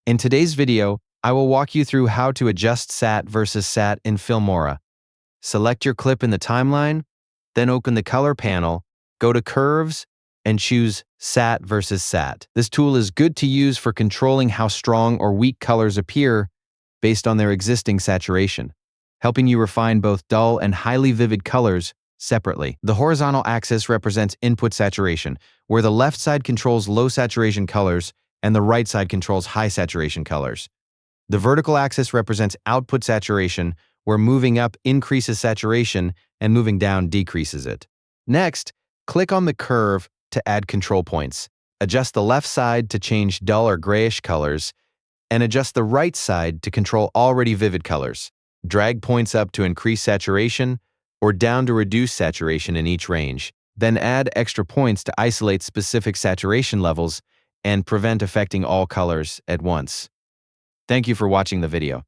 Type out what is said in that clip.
In today's video, I will walk you through how to adjust sat versus sat in Filmora. Select your clip in the timeline, then open the color panel, go to Curves, and choose Sat versus Sat. This tool is good to use for controlling how strong or weak colors appear based on their existing saturation, helping you refine both dull and highly vivid colors separately. The horizontal axis represents input saturation, where the left side controls low saturation colors and the right side controls high saturation colors. The vertical axis represents output saturation, where moving up increases saturation and moving down decreases it. Next, click on the curve to add control points. Adjust the left side to change dull or grayish colors, and adjust the right side to control already vivid colors. Drag points up to increase saturation or down to reduce saturation in each range. Then add extra points to isolate specific saturation levels and prevent affecting all colors at once. Thank you for watching the video.